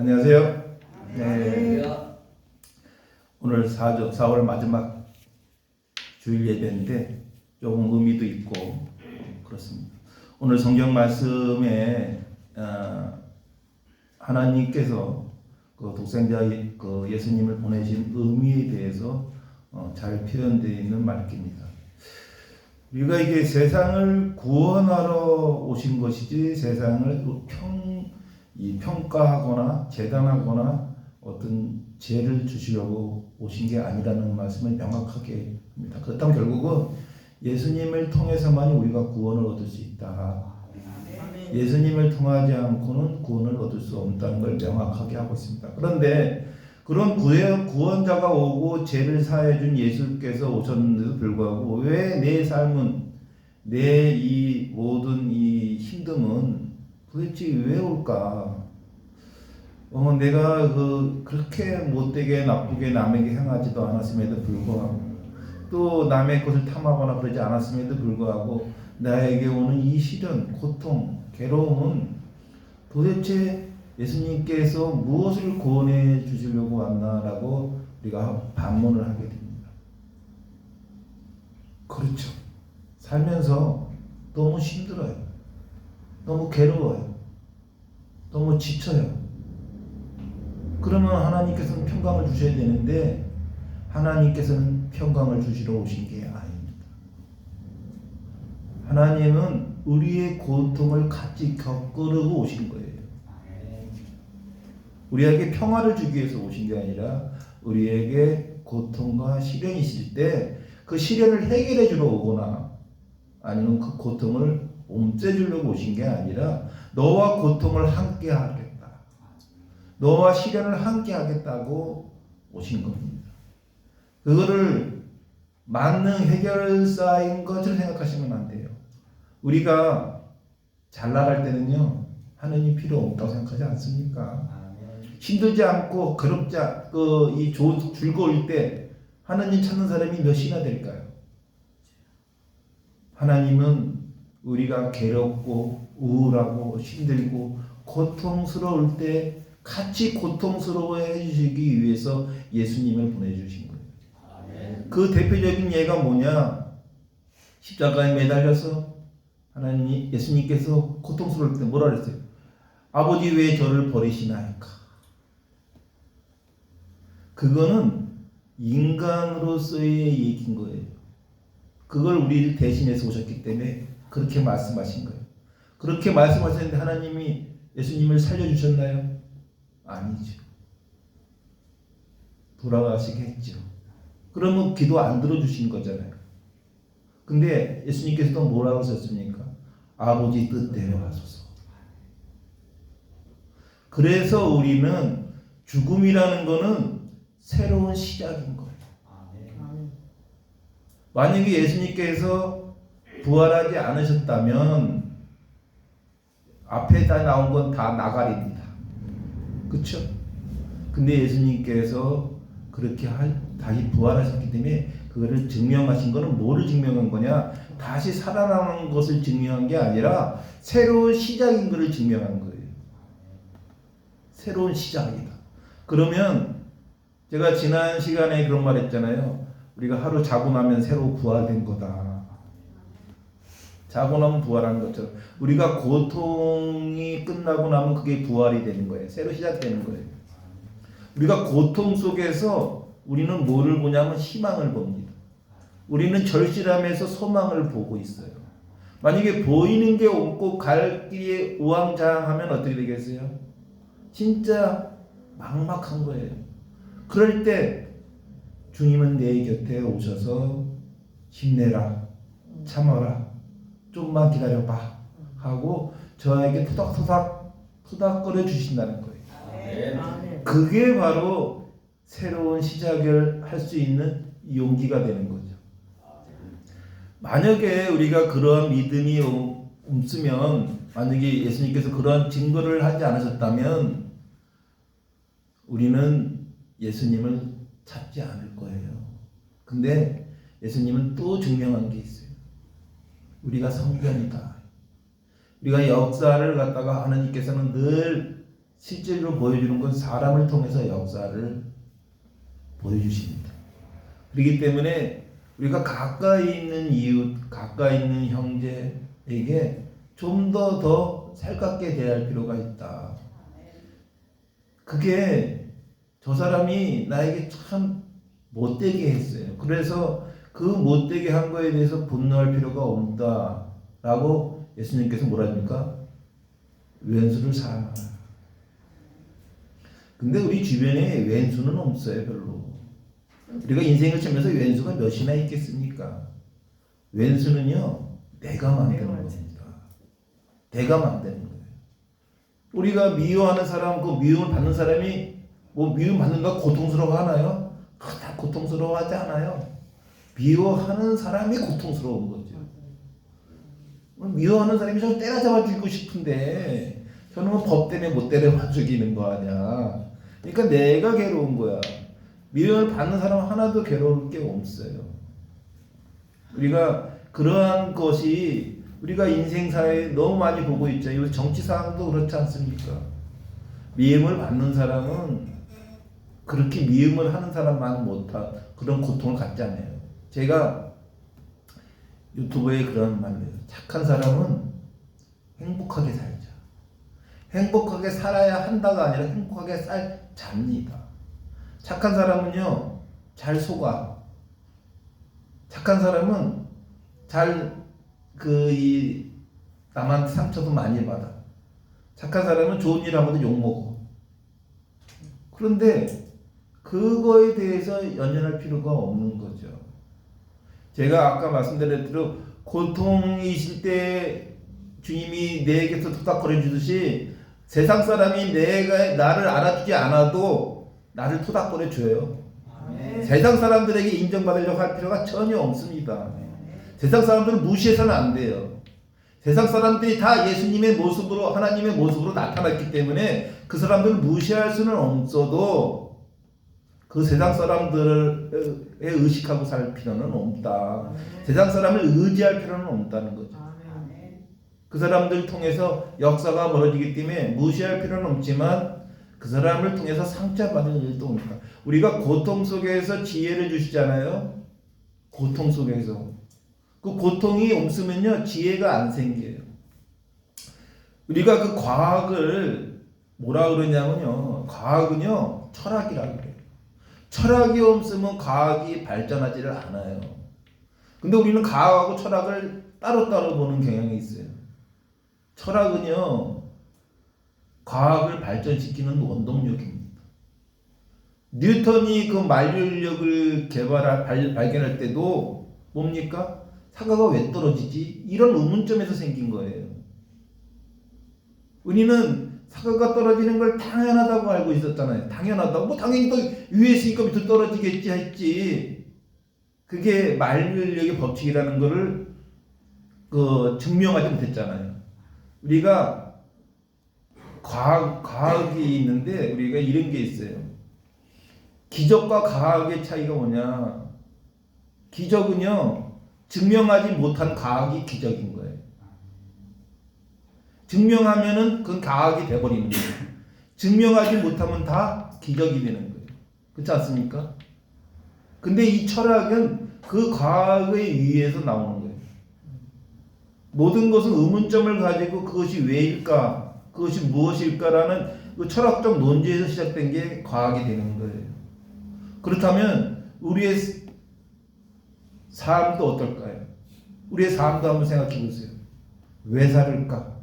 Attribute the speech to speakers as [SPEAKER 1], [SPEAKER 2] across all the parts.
[SPEAKER 1] 안녕하세요. 네, 오늘 4월 마지막 주일 예배인데 조금 의미도 있고 그렇습니다. 오늘 성경 말씀에 하나님께서 그 독생자 예수님을 보내신 의미에 대해서 잘 표현되어 있는 말씀입니다. 우리가 이게 세상을 구원하러 오신 것이지 세상을 평가하거나 재단하거나 어떤 죄를 주시려고 오신 게 아니라는 말씀을 명확하게 합니다. 그렇다면 결국은 예수님을 통해서만이 우리가 구원을 얻을 수 있다. 예수님을 통하지 않고는 구원을 얻을 수 없다는 걸 명확하게 하고 있습니다. 그런데 그런 구원자가 오고 죄를 사해 준 예수께서 오셨는데도 불구하고 왜 내 삶은 내 이 모든 이 힘듦은 도대체 왜 올까? 내가 그렇게 못되게 나쁘게 남에게 행하지도 않았음에도 불구하고 또 남의 것을 탐하거나 그러지 않았음에도 불구하고 나에게 오는 이 시련, 고통, 괴로움은 도대체 예수님께서 무엇을 구원해 주시려고 왔나라고 우리가 반문을 하게 됩니다. 그렇죠. 살면서 너무 힘들어요. 너무 괴로워요. 너무 지쳐요. 그러면 하나님께서는 평강을 주셔야 되는데 하나님께서는 평강을 주시러 오신 게 아닙니다. 하나님은 우리의 고통을 같이 겪으려고 오신 거예요. 우리에게 평화를 주기 위해서 오신 게 아니라 우리에게 고통과 시련이 있을 때 그 시련을 해결해 주러 오거나 아니면 그 고통을 없애주려고 오신 게 아니라 너와 고통을 함께 하겠다. 너와 시련을 함께 하겠다고 오신 겁니다. 그거를 만능 해결사인 것을 생각하시면 안 돼요. 우리가 잘 나갈 때는요, 하느님 필요 없다고 생각하지 않습니까? 힘들지 않고 즐거울 때 하느님 찾는 사람이 몇이나 될까요? 하나님은 우리가 괴롭고 우울하고 힘들고 고통스러울 때 같이 고통스러워해 주시기 위해서 예수님을 보내주신 거예요. 그 대표적인 예가 뭐냐? 십자가에 매달려서 예수님께서 고통스러울 때 뭐라 그랬어요? 아버지 왜 저를 버리시나이까? 그거는 인간으로서의 얘기인 거예요. 그걸 우리를 대신해서 오셨기 때문에 그렇게 말씀하신 거예요. 그렇게 말씀하셨는데 하나님이 예수님을 살려주셨나요? 아니죠. 돌아가시게 했죠. 그러면 기도 안 들어주신 거잖아요. 근데 예수님께서도 뭐라고 하셨습니까? 아버지 뜻대로 하소서. 그래서 우리는 죽음이라는 거는 새로운 시작인 거예요. 만약에 예수님께서 부활하지 않으셨다면 앞에 다 나온 건 다 나가리입니다. 그렇죠? 근데 예수님께서 그렇게 다시 부활하셨기 때문에 그거를 증명하신 거는 뭐를 증명한 거냐? 다시 살아나는 것을 증명한 게 아니라 새로운 시작인 것을 증명한 거예요. 새로운 시작이다. 그러면 제가 지난 시간에 그런 말 했잖아요. 우리가 하루 자고 나면 새로 부활된 거다. 자고 나면 부활하는 것처럼 우리가 고통이 끝나고 나면 그게 부활이 되는 거예요. 새로 시작되는 거예요. 우리가 고통 속에서 우리는 뭐를 보냐면 희망을 봅니다. 우리는 절실함에서 소망을 보고 있어요. 만약에 보이는 게 없고 갈 길이 우왕좌왕하면 어떻게 되겠어요? 진짜 막막한 거예요. 그럴 때 주님은 내 곁에 오셔서 힘내라, 참아라, 좀만 기다려봐 하고 저에게 토닥거려 주신다는 거예요. 그게 바로 새로운 시작을 할 수 있는 용기가 되는 거죠. 만약에 우리가 그런 믿음이 없으면, 만약에 예수님께서 그런 증거를 하지 않으셨다면 우리는 예수님을 찾지 않을 거예요. 근데 예수님은 또 증명한 게 있어요. 우리가 성전이다. 우리가 역사를 갖다가 하나님께서는 늘 실제로 보여주는 건 사람을 통해서 역사를 보여주십니다. 그렇기 때문에 우리가 가까이 있는 이웃, 가까이 있는 형제에게 좀 더 살갑게 대할 필요가 있다. 그게 저 사람이 나에게 참 못되게 했어요. 그래서 그 못되게 한 거에 대해서 분노할 필요가 없다라고 예수님께서 뭐라 합니까? 왼수를 사랑하라. 근데 우리 주변에 왼수는 없어요, 별로. 우리가 인생을 살면서 왼수가 몇이나 있겠습니까? 왼수는요, 내가 만드는 겁니다. 내가 만드는 거예요. 우리가 미워하는 사람, 그 미움을 받는 사람이 뭐 미움 받는가 고통스러워 하나요? 다 고통스러워하지 않아요. 미워하는 사람이 고통스러운 거죠. 미워하는 사람이 저 때려잡아 주고 싶은데 저는 법 때문에 못 때려봐 주기는 거 아니야. 그러니까 내가 괴로운 거야. 미움을 받는 사람 하나도 괴로울 게 없어요. 우리가 그러한 것이 우리가 인생사에 너무 많이 보고 있죠. 이번 정치 상황도 그렇지 않습니까? 미움을 받는 사람은 그렇게 미움을 하는 사람만 못한 그런 고통을 갖지 않아요. 제가 유튜브에 그런 말을 해요. 착한 사람은 행복하게 살자. 행복하게 살아야 한다가 아니라 행복하게 살잡니다. 착한 사람은요, 잘 속아. 착한 사람은 남한테 상처도 많이 받아. 착한 사람은 좋은 일 하고도 욕먹어. 그런데 그거에 대해서 연연할 필요가 없는 거죠. 제가 아까 말씀드린 대로 고통이 있을 때 주님이 내게서 토닥거려 주듯이 세상 사람이 나를 알아주지 않아도 나를 토닥거려 줘요. 세상 사람들에게 인정받으려고 할 필요가 전혀 없습니다. 세상 사람들을 무시해서는 안 돼요. 세상 사람들이 다 예수님의 모습으로, 하나님의 모습으로 나타났기 때문에 그 사람들을 무시할 수는 없어도 그 세상 사람들을 의식하고 살 필요는 없다. 세상 사람을 의지할 필요는 없다는 거죠. 그 사람들 통해서 역사가 벌어지기 때문에 무시할 필요는 없지만 그 사람을 통해서 상처받을 일도 옵니다. 우리가 고통 속에서 지혜를 주시잖아요. 고통 속에서. 그 고통이 없으면요, 지혜가 안 생겨요. 우리가 그 과학을 뭐라 그러냐면요, 과학은요, 철학이라고 그래요. 철학이 없으면 과학이 발전하지를 않아요. 근데 우리는 과학하고 철학을 따로따로 보는 경향이 있어요. 철학은요, 과학을 발전시키는 원동력입니다. 뉴턴이 그 만류인력을 발견할 때도 뭡니까? 사과가 왜 떨어지지? 이런 의문점에서 생긴 거예요. 우리는 사과가 떨어지는 걸 당연하다고 알고 있었잖아요. 당연하다고. 뭐 당연히 또 위에 있으니까 밑으로 떨어지겠지 했지. 그게 만류인력의 법칙이라는 거를 증명하지 못했잖아요. 우리가 과학이 있는데 우리가 이런 게 있어요. 기적과 과학의 차이가 뭐냐? 기적은요, 증명하지 못한 과학이 기적인 거예요. 증명하면은 그건 과학이 돼버리는 거예요. 증명하지 못하면 다 기적이 되는 거예요. 그렇지 않습니까? 근데 이 철학은 그 과학의 위에서 나오는 거예요. 모든 것은 의문점을 가지고 그것이 왜일까? 그것이 무엇일까라는 그 철학적 논지에서 시작된 게 과학이 되는 거예요. 그렇다면 우리의 삶도 어떨까요? 우리의 삶도 한번 생각해 보세요. 왜 살을까?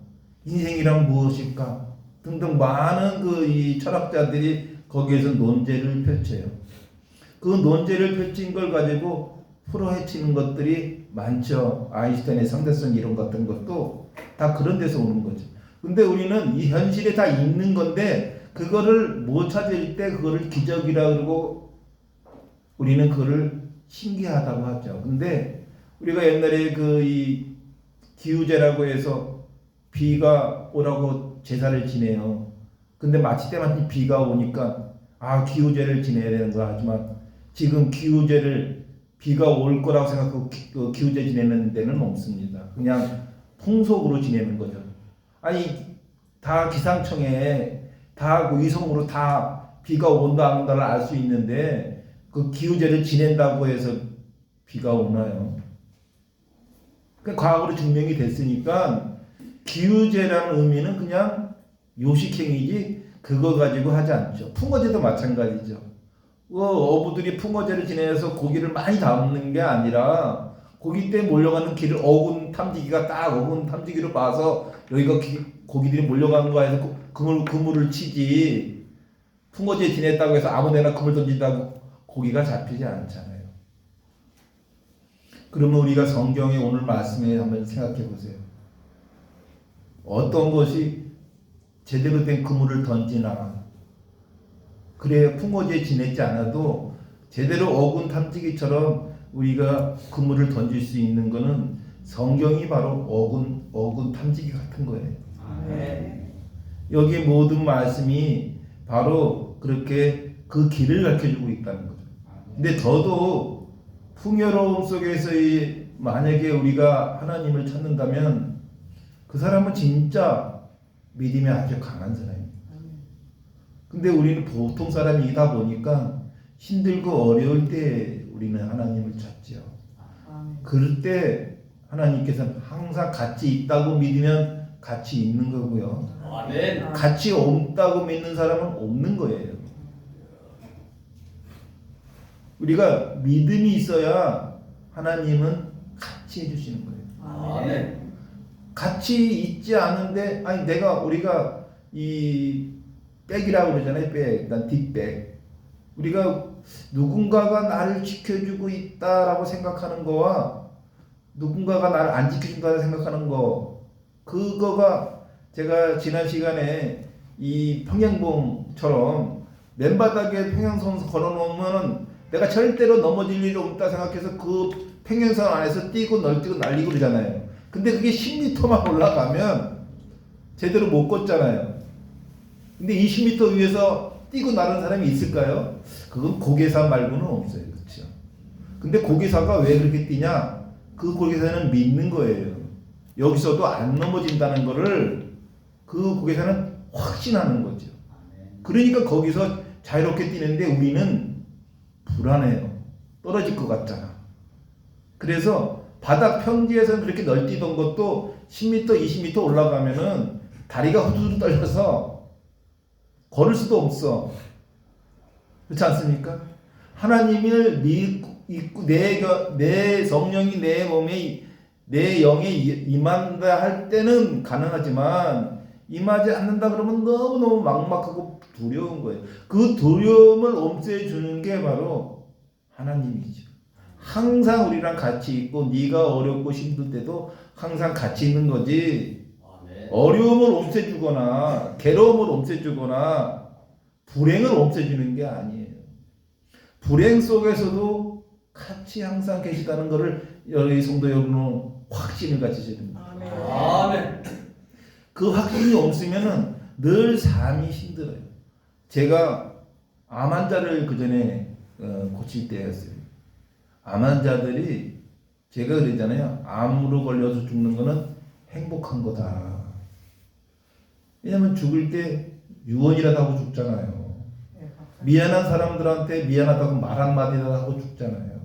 [SPEAKER 1] 인생이란 무엇일까? 등등 많은 이 철학자들이 거기에서 논제를 펼쳐요. 그 논제를 펼친 걸 가지고 풀어헤치는 것들이 많죠. 아인슈타인의 상대성 이론 같은 것도 다 그런 데서 오는 거죠. 근데 우리는 이 현실에 다 있는 건데 그거를 못 찾을 때 그거를 기적이라 그러고 우리는 그거를 신기하다고 하죠. 근데 우리가 옛날에 이 기우제라고 해서 비가 오라고 제사를 지내요. 근데 마치 때마침 비가 오니까 기우제를 지내야 되는 거야. 하지만 지금 기우제를 비가 올 거라고 생각하고 기우제 지내는 데는 없습니다. 그냥 풍속으로 지내는 거죠. 아니 다 기상청에 다 그 위성으로 다 비가 온다 안 온다를 알 수 있는데 그 기후제를 지낸다고 해서 비가 오나요? 그 과학으로 증명이 됐으니까 기후제라는 의미는 그냥 요식행위지 그거 가지고 하지 않죠. 풍어제도 마찬가지죠. 어부들이 풍어제를 지내서 고기를 많이 잡는 게 아니라 고기 때 몰려가는 길을 어군 탐지기가 딱 어군 탐지기로 봐서 여기가 고기들이 몰려가는 거 해서 그물을 치지 풍어제 지냈다고 해서 아무데나 그물 던진다고 고기가 잡히지 않잖아요. 그러면 우리가 성경의 오늘 말씀에 한번 생각해 보세요. 어떤 것이 제대로 된 그물을 던지나 그래 풍어제에 지내지 않아도 제대로 어군 탐지기처럼 우리가 그물을 던질 수 있는 것은 성경이 바로 어군 탐지기 같은 거예요.
[SPEAKER 2] 아멘.
[SPEAKER 1] 여기 모든 말씀이 바로 그렇게 그 길을 가르쳐주고 있다는 거죠. 근데 더도 풍요로움 속에서의 만약에 우리가 하나님을 찾는다면 그 사람은 진짜 믿음이 아주 강한 사람입니다. 근데 우리는 보통 사람이다 보니까 힘들고 어려울 때 우리는 하나님을 찾죠. 그럴 때 하나님께서는 항상 같이 있다고 믿으면 같이 있는 거고요.
[SPEAKER 2] 아멘.
[SPEAKER 1] 같이 없다고 믿는 사람은 없는 거예요. 우리가 믿음이 있어야 하나님은 같이 해주시는 거예요.
[SPEAKER 2] 아멘.
[SPEAKER 1] 같이 있지 않은데 우리가 이 백이라고 그러잖아요. 백, 난 뒷백. 우리가 누군가가 나를 지켜주고 있다라고 생각하는 거와 누군가가 나를 안 지켜준다고 생각하는 거, 그거가 제가 지난 시간에 이 평행봉처럼 맨바닥에 평행선 걸어놓으면 내가 절대로 넘어질 일이 없다 생각해서 그 평행선 안에서 뛰고 널뛰고 날리고 그러잖아요. 근데 그게 10m만 올라가면 제대로 못 걷잖아요. 근데 20m 위에서 뛰고 나르는 사람이 있을까요? 그건 고개사 말고는 없어요. 그렇죠? 근데 고개사가 왜 그렇게 뛰냐? 그 고개사는 믿는 거예요. 여기서도 안 넘어진다는 거를 그 고개사는 확신하는 거죠. 그러니까 거기서 자유롭게 뛰는데 우리는 불안해요. 떨어질 것 같잖아. 그래서 바닥 평지에서 그렇게 널뛰던 것도 10m, 20m 올라가면은 다리가 후두두 떨려서 걸을 수도 없어. 그렇지 않습니까? 하나님을 믿고 내 성령이 내 몸에 내 영에 임한다 할 때는 가능하지만 임하지 않는다 그러면 너무너무 막막하고 두려운 거예요. 그 두려움을 없애주는 게 바로 하나님이죠. 항상 우리랑 같이 있고 네가 어렵고 힘들 때도 항상 같이 있는 거지.
[SPEAKER 2] 아멘.
[SPEAKER 1] 어려움을 없애주거나 괴로움을 없애주거나 불행을 없애주는 게 아니에요. 불행 속에서도 같이 항상 계시다는 것을 여기 성도 여러분은 확신을 가지셔야 됩니다.
[SPEAKER 2] 아멘.
[SPEAKER 1] 그 확신이 없으면은 늘 삶이 힘들어요. 제가 암 환자를 그 전에 고칠 때였어요. 암 환자들이 제가 그랬잖아요. 암으로 걸려서 죽는 거는 행복한 거다. 왜냐면 죽을 때 유언이라도 하고 죽잖아요. 미안한 사람들한테 미안하다고 말 한마디라도 하고 죽잖아요.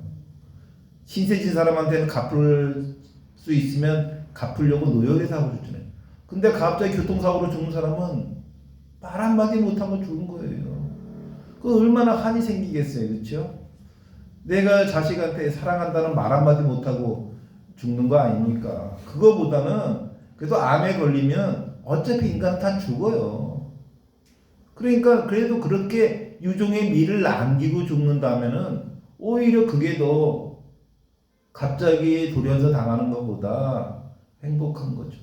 [SPEAKER 1] 신세진 사람한테는 갚을 수 있으면 갚으려고 노력해서 하고 죽잖아요. 근데 갑자기 교통사고로 죽는 사람은 말 한마디 못하고 죽은 거예요. 그 얼마나 한이 생기겠어요. 그렇죠? 내가 자식한테 사랑한다는 말 한마디 못하고 죽는 거 아닙니까? 그거보다는 그래도 암에 걸리면 어차피 인간은 다 죽어요. 그러니까 그래도 그렇게 유종의 미를 남기고 죽는다면은 오히려 그게 더 갑자기 돌연사 당하는 것보다 행복한 거죠.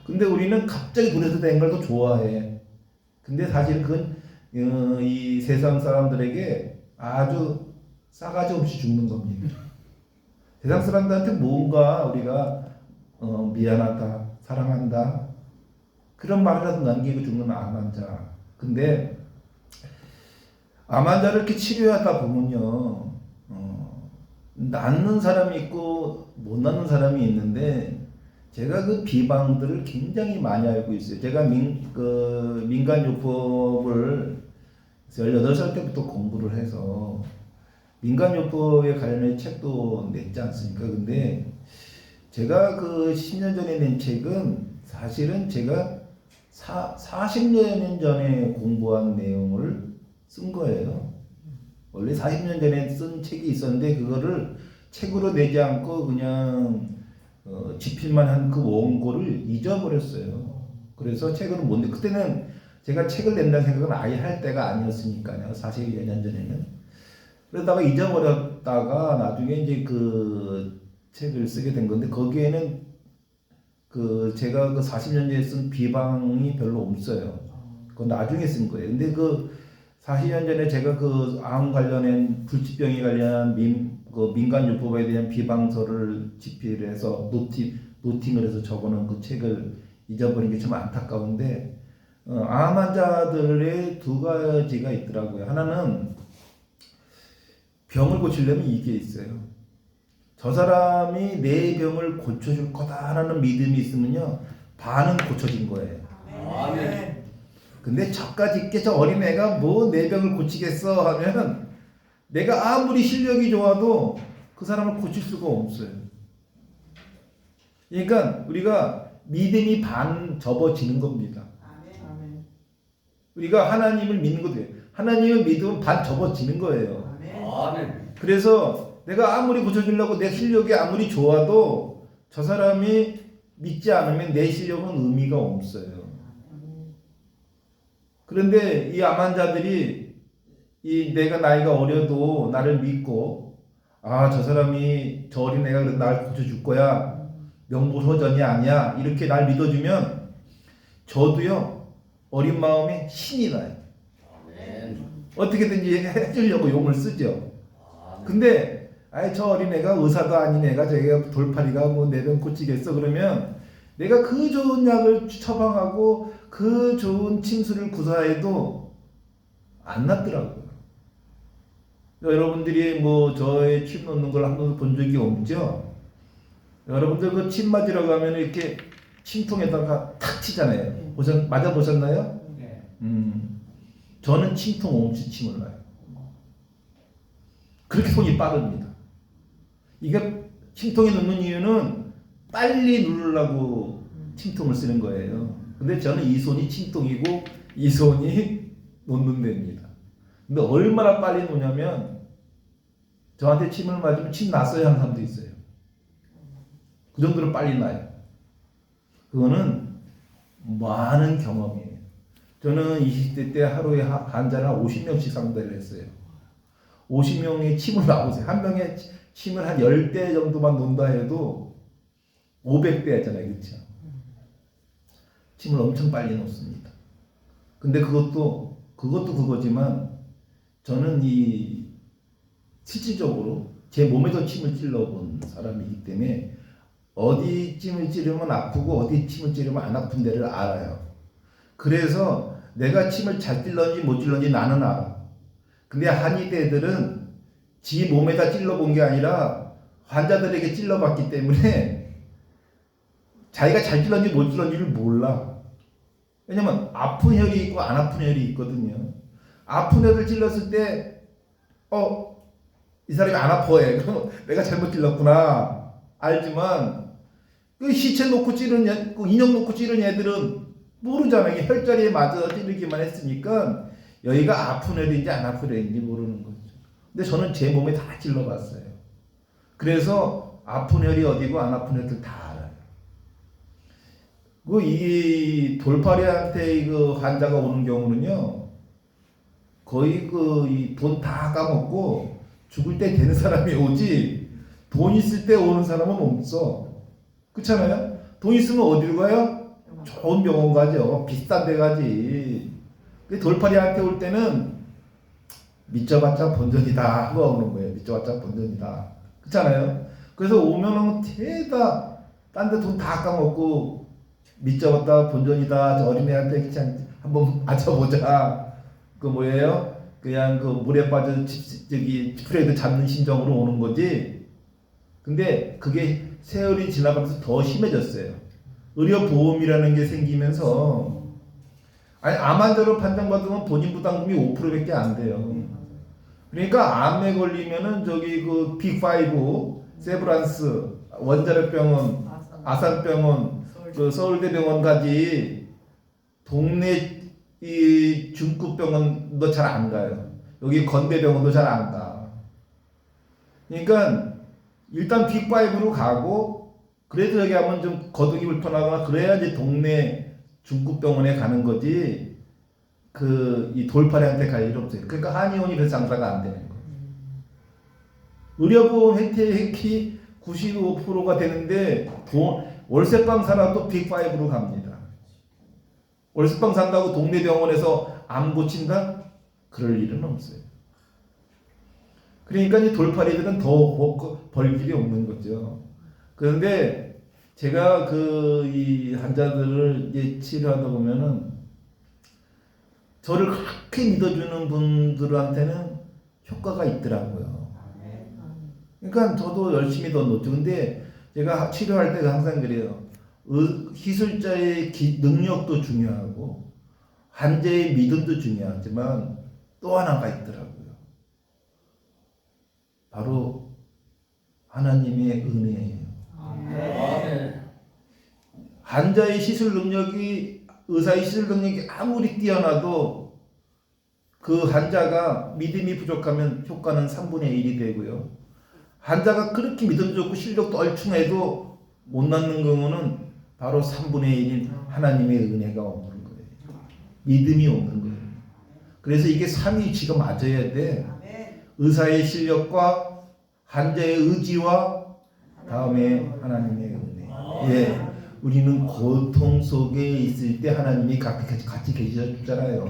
[SPEAKER 1] 근데 우리는 갑자기 돌연사 된 걸 더 좋아해. 근데 사실 그건 이 세상 사람들에게 아주 싸가지 없이 죽는 겁니다. 세상 사람들한테 뭔가 우리가 미안하다, 사랑한다 그런 말이라도 남기고 죽는 암 환자. 근데 암 환자를 이렇게 치료하다 보면요, 낫는 사람이 있고 못 낫는 사람이 있는데 제가 그 비방들을 굉장히 많이 알고 있어요. 제가 민간요법을 18살 때부터 공부를 해서 민간요법에 관련된 책도 냈지 않습니까? 근데 제가 그 10년 전에 낸 책은 사실은 제가 40년 전에 공부한 내용을 쓴 거예요. 원래 40년 전에 쓴 책이 있었는데 그거를 책으로 내지 않고 그냥 집필만 한 그 원고를 잊어버렸어요. 그래서 책으로 못 내. 그때는 제가 책을 낸다는 생각은 아예 할 때가 아니었으니까요. 40여 년 전에는. 그러다가 잊어버렸다가 나중에 이제 그 책을 쓰게 된 건데 거기에는 그 제가 그 40년 전에 쓴 비방이 별로 없어요. 그건 나중에 쓴 거예요. 근데 그 40년 전에 제가 그 암 관련된 불치병에 관련한 민간요법에 대한 비방서를 집필해서 노팅을 해서 적어놓은 그 책을 잊어버린 게 참 안타까운데 암 환자들의 두 가지가 있더라고요. 하나는 병을 고치려면 이게 있어요. 저 사람이 내 병을 고쳐줄 거다라는 믿음이 있으면요 반은 고쳐진 거예요.
[SPEAKER 2] 아멘.
[SPEAKER 1] 근데 저까짓게 저 어린애가 뭐 내 병을 고치겠어 하면 내가 아무리 실력이 좋아도 그 사람을 고칠 수가 없어요. 그러니까 우리가 믿음이 반 접어지는 겁니다.
[SPEAKER 3] 아멘.
[SPEAKER 1] 우리가 하나님을 믿는 것도 하나님을 믿으면 반 접어지는 거예요.
[SPEAKER 2] 아멘.
[SPEAKER 1] 그래서 내가 아무리 고쳐주려고 내 실력이 아무리 좋아도 저 사람이 믿지 않으면 내 실력은 의미가 없어요. 그런데 이 암 환자들이 내가 나이가 어려도 나를 믿고 저 사람이 저 어린애가 그래도 날 고쳐줄 거야. 명불허전이 아니야. 이렇게 날 믿어주면 저도요 어린 마음에 신이 나요.
[SPEAKER 2] 아멘.
[SPEAKER 1] 어떻게든지 해주려고 용을 쓰죠. 근데 저 어린애가 의사도 아닌 애가 저기가 돌팔이가 뭐 내 병 고치겠어 그러면 내가 그 좋은 약을 처방하고 그 좋은 침수를 구사해도 안 낫더라고요. 여러분들이 뭐 저의 침 놓는 걸 한 번도 본 적이 없죠? 여러분들 그 침 맞으러 가면 이렇게 침통에다가 탁 치잖아요. 맞아 보셨나요?
[SPEAKER 2] 네.
[SPEAKER 1] 저는 침통 없이 침을 놔요. 그렇게 손이 빠릅니다. 이게 침통에 넣는 이유는 빨리 누르려고 침통을 쓰는 거예요. 근데 저는 이 손이 침통이고 이 손이 놓는 데입니다. 근데 얼마나 빨리 놓냐면 저한테 침을 맞으면 침 났어야 하는 사람도 있어요. 그 정도로 빨리 나요. 그거는 많은 경험이에요. 저는 20대 때 하루에 환자를 한 50명씩 상대를 했어요. 50명의 침을 놔보세요. 한 명의 침을 한 10대 정도만 논다 해도 500대 했잖아요. 그렇죠? 침을 엄청 빨리 놓습니다. 근데 그것도 그거지만 저는 실질적으로 제 몸에도 침을 찔러본 사람이기 때문에 어디 침을 찌르면 아프고 어디 침을 찌르면 안 아픈 데를 알아요. 그래서 내가 침을 잘 찔렀는지 못 찔렀는지 나는 알아. 근데 한의대들은 지 몸에다 찔러본 게 아니라 환자들에게 찔러봤기 때문에 자기가 잘 찔렀는지 못 찔렀는지를 몰라. 왜냐면 아픈 혈이 있고 안 아픈 혈이 있거든요. 아픈 혈을 찔렀을 때 이 사람이 안 아파해. 그럼 내가 잘못 찔렀구나. 알지만 그 시체 놓고 찌른 그 인형 놓고 찌른 애들은 모르잖아요. 혈자리에 맞아 찌르기만 했으니까 여기가 아픈 혈인지 안 아픈 혈인지 모르는 거죠. 근데 저는 제 몸에 다 찔러봤어요. 그래서 아픈 혈이 어디고 안 아픈 혈들 다 알아요. 이 돌팔이한테 그 환자가 오는 경우는요, 거의 돈 다 까먹고 죽을 때 되는 사람이 오지, 돈 있을 때 오는 사람은 없어. 그렇잖아요? 돈 있으면 어디로 가요? 좋은 병원 가죠. 비싼 데 가지. 돌팔이한테 올 때는 믿져봤자 본전이다 하고 오는 거예요. 믿져봤자 본전이다. 그렇잖아요? 그래서 오면은 대다 딴 데 돈 다 까먹고 믿져봤다 본전이다. 저 어린애한테 그냥 한번 맞춰보자. 그 뭐예요? 그냥 그 물에 빠져 프레드 잡는 심정으로 오는 거지. 근데 그게 세월이 지나가면서 더 심해졌어요. 의료보험이라는 게 생기면서 아니 암 환자로 판정받으면 본인 부담금이 5%밖에 안 돼요. 그러니까 암에 걸리면은 저기 그 빅5, 세브란스, 원자력병원, 아산병원, 그 서울대병원까지 동네 이 중급병원도 잘 안 가요. 여기 건대병원도 잘 안 가. 그러니까 일단 빅5로 가고 그래도 여기 하면 좀 거두기 불편하거나 그래야지 동네 중급병원에 가는 거지. 그 이 돌팔이한테 갈 일 없어요. 그러니까 한의원이 그래서 장사가 안 되는 거예요. 의료보험 혜택이 95%가 되는데 월세방 살아도 빅5로 갑니다. 월세방 산다고 동네 병원에서 암 고친다? 그럴 일은 없어요. 그러니까 이 돌팔이들은 더 벌 길이 없는 거죠. 그런데 제가 그 이 환자들을 이제 치료하다 보면은 저를 그렇게 믿어주는 분들한테는 효과가 있더라고요. 그러니까 저도 열심히 더 놓죠. 근데 제가 치료할 때 항상 그래요. 기술자의 능력도 중요하고 환자의 믿음도 중요하지만 또 하나가 있더라고요. 바로 하나님의 은혜예요.
[SPEAKER 2] 아멘.
[SPEAKER 1] 환자의 시술 능력이 의사의 시술 능력이 아무리 뛰어나도 그 환자가 믿음이 부족하면 효과는 3분의 1이 되고요. 환자가 그렇게 믿음 좋고 실력도 얼충해도 못 낫는 경우는 바로 3분의 1인 하나님의 은혜가 없는 거예요. 믿음이 없는 거예요. 그래서 이게 삼위일체가 맞아야 돼. 의사의 실력과 환자의 의지와 다음에 하나님의 은혜. 예, 우리는 고통 속에 있을 때 하나님이 같이 계셔주잖아요.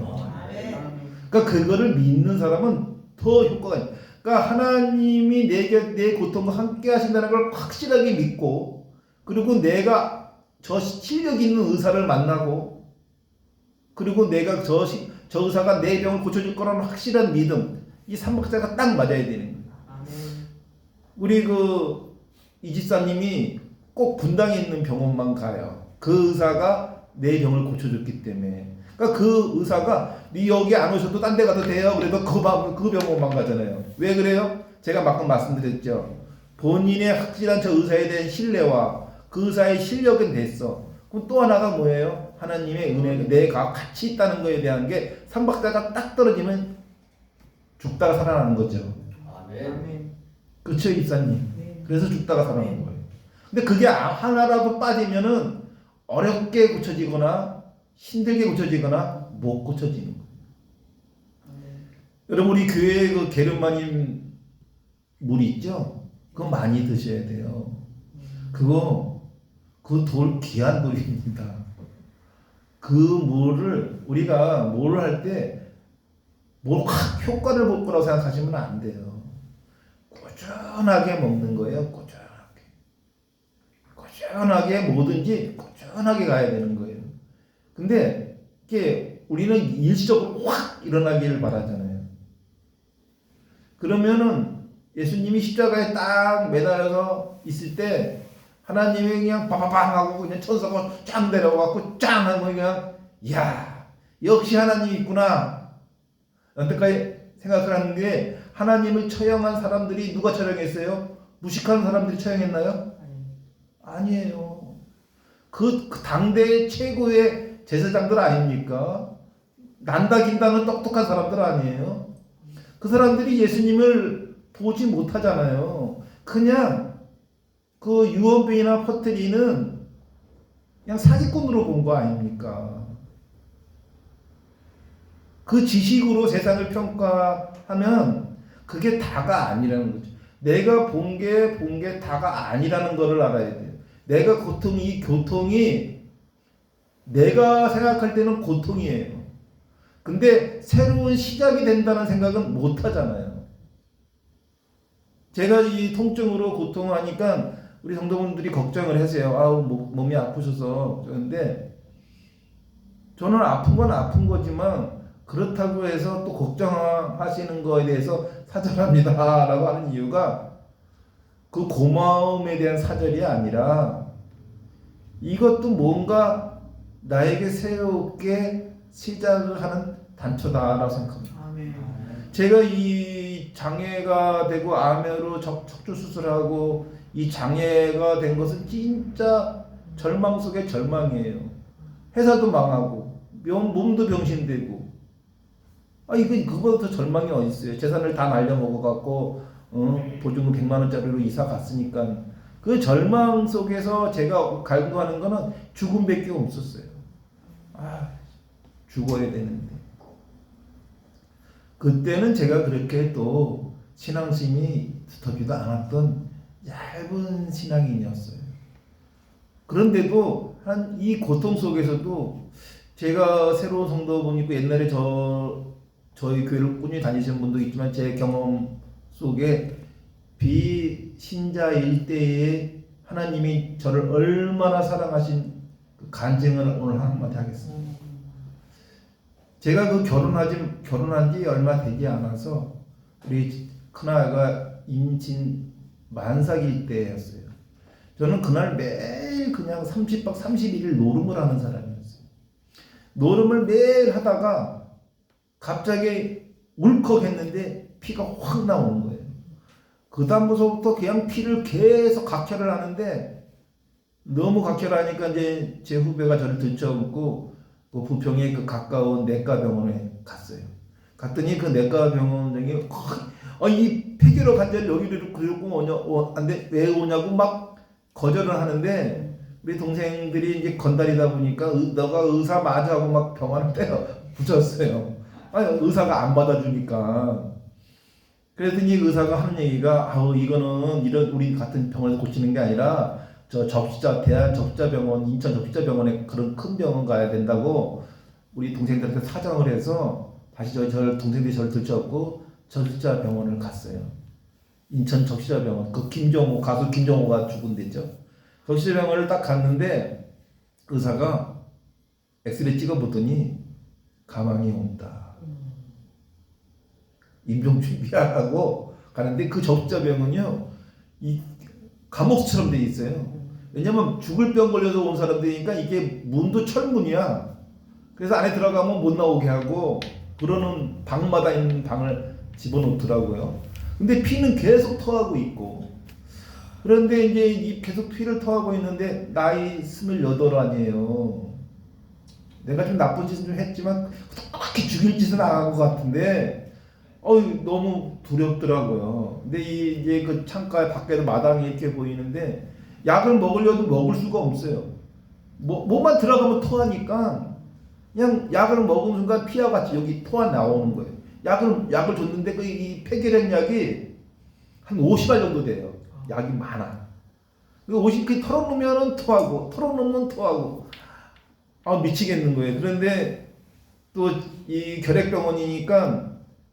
[SPEAKER 1] 그러니까 그거를 믿는 사람은 더 효과가 있어요. 그러니까 하나님이 내 고통과 함께 하신다는 걸 확실하게 믿고 그리고 내가 저 실력 있는 의사를 만나고 그리고 내가 저 의사가 내 병을 고쳐줄 거라는 확실한 믿음 이 삼박자가 딱 맞아야 되는 거예요. 우리 그 이집사님이 꼭 분당에 있는 병원만 가요. 그 의사가 내 병을 고쳐줬기 때문에. 그러니까 그 의사가 네 여기 안 오셔도 딴 데 가도 돼요. 그래도 그 병원만 가잖아요. 왜 그래요? 제가 막 말씀드렸죠. 본인의 확실한 저 의사에 대한 신뢰와 그 의사의 실력은 됐어. 그럼 또 하나가 뭐예요? 하나님의 은혜가 내가 같이 있다는 거에 대한 게 삼박자가 딱 떨어지면 죽다가 살아나는 거죠.
[SPEAKER 2] 아멘.
[SPEAKER 1] 그렇죠, 입사님. 그래서 죽다가 살아나는 거예요. 근데 그게 하나라도 빠지면은 어렵게 고쳐지거나 힘들게 고쳐지거나 못 고쳐지는 거예요. 여러분 우리 교회에 그 게르마늄 물 있죠? 그거 많이 드셔야 돼요. 그 돌 귀한 돌입니다. 그 물을 우리가 뭘 할 때 뭘 확 효과를 볼 거라고 생각하시면 안 돼요. 꾸준하게 먹는 거예요. 꾸준하게 뭐든지 꾸준하게 가야 되는 거예요. 근데 이게 우리는 일시적으로 확 일어나기를 바라잖아요. 그러면은 예수님이 십자가에 딱 매달려서 있을 때 하나님이 그냥 바바방 하고 그냥 천사가 쫙 내려와갖고 짱 하고 그냥 이야 역시 하나님이 있구나. 여태까지 생각을 하는 게 하나님을 처형한 사람들이 누가 처형했어요? 무식한 사람들이 처형했나요? 아니에요. 그 당대의 최고의 제사장들 아닙니까? 난다 긴다는 똑똑한 사람들 아니에요? 그 사람들이 예수님을 보지 못하잖아요. 그냥 그 유언비나 퍼뜨리는 그냥 사기꾼으로 본 거 아닙니까? 그 지식으로 세상을 평가하면 그게 다가 아니라는 거죠. 내가 본 게 다가 아니라는 것을 알아야 돼요. 내가 이 고통이 내가 생각할 때는 고통이에요. 근데 새로운 시작이 된다는 생각은 못 하잖아요. 제가 이 통증으로 고통을 하니까 우리 성도분들이 걱정을 하세요. 아우 몸이 아프셔서. 그런데 저는 아픈 건 아픈 거지만 그렇다고 해서 또 걱정하시는 거에 대해서 사절합니다 라고 하는 이유가 그 고마움에 대한 사절이 아니라 이것도 뭔가 나에게 새롭게 시작을 하는 단초다라고 생각합니다.
[SPEAKER 3] 아멘.
[SPEAKER 1] 제가 이 장애가 되고 암으로 척추 수술하고 이 장애가 된 것은 진짜 절망 속의 절망이에요. 회사도 망하고 몸도 병신되고 그거보다 더 절망이 어디 있어요. 재산을 다 날려먹어갖고 보증금 100만 원짜리로 이사 갔으니까 그 절망 속에서 제가 갈구하는 거는 죽음밖에 없었어요. 죽어야 되는데 그때는 제가 그렇게 또 신앙심이 두텁지도 않았던 얇은 신앙인이었어요. 그런데도 한 이 고통 속에서도 제가 새로운 성도분 있고 옛날에 저희 교회를 꾸준히 다니시는 분도 있지만 제 경험 속에 비신자일 때에 하나님이 저를 얼마나 사랑하신 그 간증을 오늘 한마디 하겠습니다. 제가 결혼한 지 얼마 되지 않아서 우리 큰아이가 임신 만삭일 때였어요. 저는 그날 매일 그냥 30박 31일 노름을 하는 사람이었어요. 노름을 매일 하다가 갑자기 울컥했는데 피가 확 나오는 거예요. 그 다음부터 그냥 피를 계속 각혈을 하는데 너무 각혈하니까 이제 제 후배가 저를 들쳐업고 그 부평에 그 가까운 내과 병원에 갔어요. 갔더니 그 내과 병원장이 이 폐결핵 환자를 여기를 그리고 안돼 왜 오냐고 막 거절을 하는데 우리 동생들이 이제 건달이다 보니까 너가 의사 맞아 하고 막 병원을 때려 붙였어요. 의사가 안 받아주니까. 그랬더니 의사가 하는 얘기가 이거는 이런 우리 같은 병원에서 고치는 게 아니라 저 대한 접시자병원 인천 접시자병원에 그런 큰 병원 가야 된다고 우리 동생들한테 사정을 해서 다시 저 동생들이 저를 들쳐갖고 접시자병원을 갔어요. 인천 접시자병원 그 가수 김종호가 죽은 데죠. 접시자병원을 딱 갔는데 의사가 엑스레이 찍어보더니 가망이 온다. 임종 준비하라고 가는데 그 접시자병원은요 이 감옥처럼 돼 있어요. 왜냐면 죽을 병 걸려서 온 사람들이니까 이게 문도 철문이야. 그래서 안에 들어가면 못 나오게 하고 그러는 방마다 있는 방을 집어넣더라고요. 근데 피는 계속 토하고 있고 그런데 이제 계속 피를 토하고 있는데 나이 28 아니에요. 내가 좀 나쁜 짓은 좀 했지만 그렇게 죽일 짓은 안 한 것 같은데 너무 두렵더라고요. 근데 이제 그 창가에 밖에도 마당이 이렇게 보이는데 약을 먹으려도 먹을 수가 없어요. 몸만 들어가면 토하니까 그냥 약을 먹은 순간 피와 같이 여기 토가 나오는 거예요. 약을 줬는데 이 폐결핵 약이 한 50알 정도 돼요. 약이 많아. 50개 털어놓으면 토하고 털어놓으면 토하고 미치겠는 거예요. 그런데 또 이 결핵병원이니까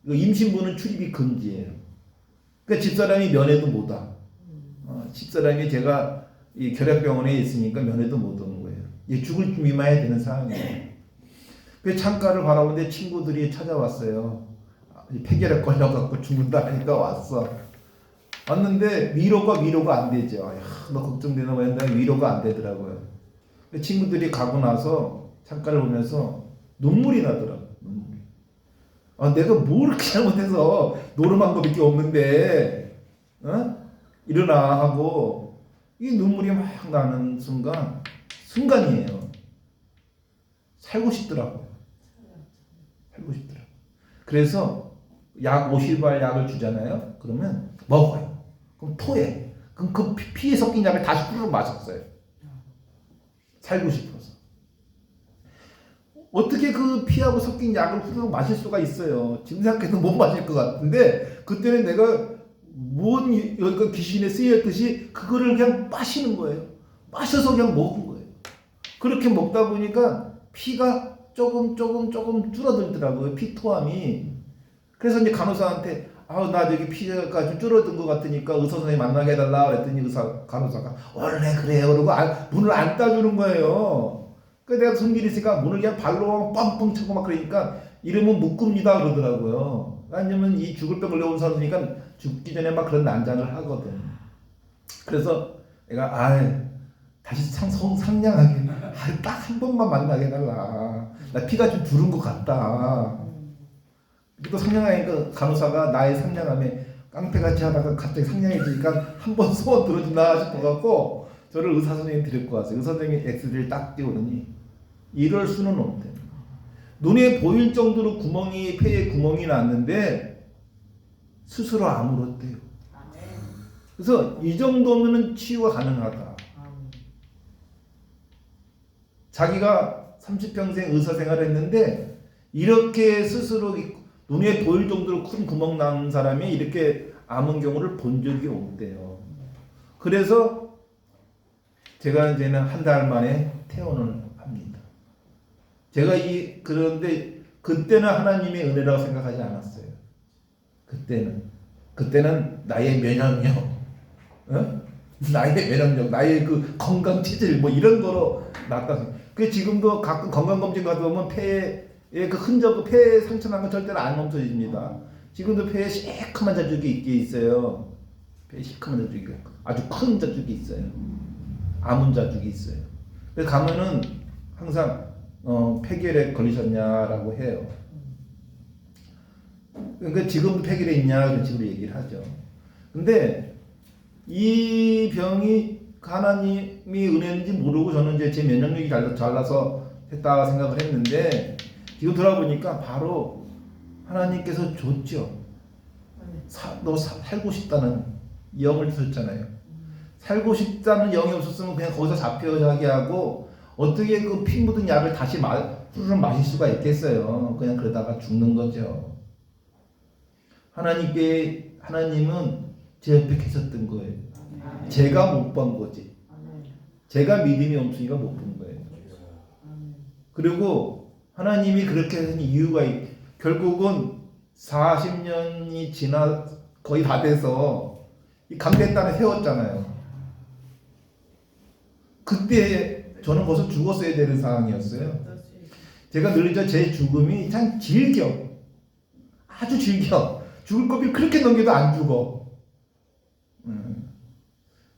[SPEAKER 1] 임신부는 출입이 금지예요. 그러니까 집사람이 면회도 못 와. 집사람이 제가 이 결핵병원에 있으니까 면회도 못 오는 거예요. 죽을 준비만 해야 되는 상황이에요. 그 창가를 바라보는데 친구들이 찾아왔어요. 폐결핵 걸려갖고 죽는다 하니까 왔는데 위로가 안 되죠. 너 걱정되나 봐 했는데 위로가 안 되더라고요. 친구들이 가고 나서 창가를 보면서 눈물이 나더라고요. 내가 뭘 이렇게 잘못해서 노름한 거밖에 없는데 일어나 하고 이 눈물이 막 나는 순간이에요. 살고 싶더라고요. 그래서 약 50알 약을 주잖아요. 그러면 먹어요. 그럼 토해. 그럼 그 피에 섞인 약을 다시 후루룩 마셨어요. 살고 싶어서. 어떻게 그 피하고 섞인 약을 후루룩 마실 수가 있어요. 지금 생각해도 못 마실 것 같은데 그때는 내가 여기가 귀신에 쓰였듯이 그거를 그냥 마시는 거예요. 마셔서 그냥 먹은 거예요. 그렇게 먹다 보니까 피가 조금 줄어들더라고요. 피토함이. 그래서 이제 간호사한테 나 저기 피가 좀 줄어든 것 같으니까 의사 선생님 만나게 해달라 그랬더니 간호사가 원래 그래요 그러고 문을 안 따주는 거예요. 그래서 내가 성질이 있으니까 문을 그냥 발로 뻥뻥 차고 막 그러니까 이러면 묶습니다 그러더라고요. 왜냐면 이 죽을 병 걸려온 사람이니까 죽기 전에 막 그런 난장을 하거든. 그래서 내가 다시 상냥하게 딱 한 번만 만나게 해달라. 나 피가 좀 두른 것 같다. 또 상냥하니까 간호사가 나의 상냥함에 깡패같이 하다가 갑자기 상냥해지니까 한 번 소원 들어주나 싶어갖고 저를 의사 선생님 데리고 왔어요. 의사 선생님이 엑스레이를 딱 띄우더니 이럴 수는 없대. 눈에 보일 정도로 폐에 구멍이 났는데 스스로 아물었대요. 그래서 이 정도면은 치유가 가능하다. 자기가 30평생 의사 생활했는데 이렇게 스스로 눈에 보일 정도로 큰 구멍 난 사람이 이렇게 아문 경우를 본 적이 없대요. 그래서 제가 이제는 한 달 만에 퇴원을 합니다. 제가 그런데 그때는 하나님의 은혜라고 생각하지 않았어요. 그때는 나의 면역력, 나의 면역력, 나의 그 건강 체질 뭐 이런 거로 낫다. 그 지금도 가끔 건강 검진 가다 보면 폐에 그 흔적, 폐에 상처 난 건 절대로 안 없어집니다. 지금도 폐에 시커먼 자국이 있게 있어요. 폐에 시커먼 자국이 아주 큰 자국이 있어요. 아문 자국이 있어요. 그래서 가면은 항상 폐결핵 걸리셨냐라고 해요. 그러니까 지금도 폐결핵 있냐 그런 식으로 얘기를 하죠. 근데 이 병이 하나님이 은혜인지 모르고 저는 이제 제 면역력이 잘나서 했다 생각을 했는데 지금 돌아보니까 바로 하나님께서 줬죠. 너 살고 싶다는 영을 주셨잖아요. 살고 싶다는 영이 없었으면 그냥 거기서 잡혀가게 하고 어떻게 그 피 묻은 약을 다시 후루룩 마실 수가 있겠어요. 그냥 그러다가 죽는 거죠. 하나님은 제 옆에 계셨던 거예요. 제가 못 본 거지. 제가 믿음이 없으니까 못 본 거예요. 그리고 하나님이 그렇게 하신 이유가 결국은 40년이 지나 거의 다 돼서 이 감대단에 세웠잖아요. 그때 저는 벌써 죽었어야 되는 상황이었어요. 제가 늘 제 죽음이 참 아주 질겨. 죽을 거면 그렇게 넘겨도 안 죽어.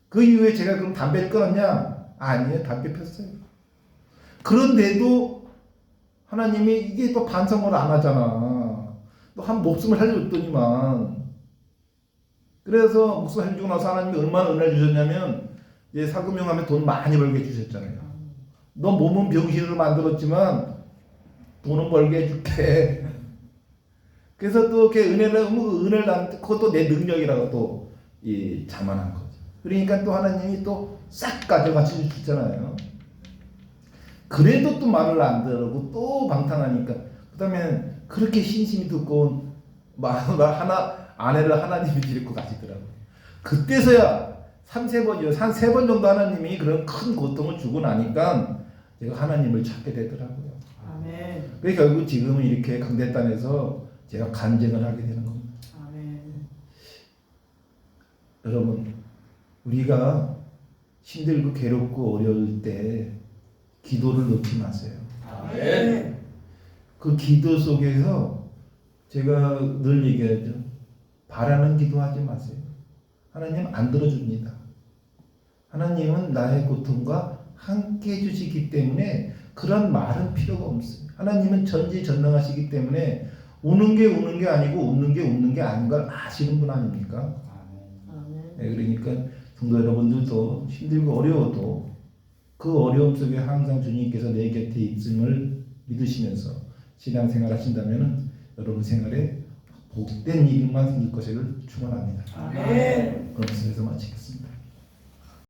[SPEAKER 1] 그 이후에 제가 그럼 담배를 끊었냐? 아니에요. 담배 폈어요. 그런데도 하나님이 이게 또 반성을 안 하잖아. 또 한 목숨을 살려줬더니만. 그래서 목숨을 살려주고 나서 하나님이 얼마나 은혜를 주셨냐면 이제 사금융하면 돈 많이 벌게 해주셨잖아요. 너 몸은 병신으로 만들었지만 돈은 벌게 해줄게. 그래서 또 이렇게 은혜를 그것도 내 능력이라고 또 자만한 거죠. 그러니까 또 하나님이 또 싹 가져가시 주잖아요. 그래도 또 말을 안 들고 또 방탕하니까 그다음에 그렇게 신심이 두꺼운 아내를 하나님이 데리고 가시더라고요. 그때서야 한 3번 정도 하나님이 그런 큰 고통을 주고 나니까 제가 하나님을 찾게 되더라고요.
[SPEAKER 3] 아멘.
[SPEAKER 1] 그래서 결국 지금은 이렇게 강대단에서 제가 간증을 하게 되는 겁니다.
[SPEAKER 3] 아멘.
[SPEAKER 1] 여러분, 우리가 힘들고 괴롭고 어려울 때 기도를 놓지 마세요.
[SPEAKER 2] 아멘.
[SPEAKER 1] 그 기도 속에서 제가 늘 얘기하죠. 바라는 기도하지 마세요. 하나님 안 들어줍니다. 하나님은 나의 고통과 함께 해주시기 때문에 그런 말은 필요가 없습니다. 하나님은 전지전능하시기 때문에 우는 게 아니고 웃는 게 아닌 걸 아시는 분 아닙니까?
[SPEAKER 3] 아멘.
[SPEAKER 1] 네, 그러니까 성도 여러분들도 힘들고 어려워도 그 어려움 속에 항상 주님께서 내 곁에 있음을 믿으시면서 신앙생활 하신다면 여러분 생활에 복된 일만 생길 것을 축원합니다.
[SPEAKER 3] 아멘.
[SPEAKER 1] 그럼 말씀에서 마치겠습니다.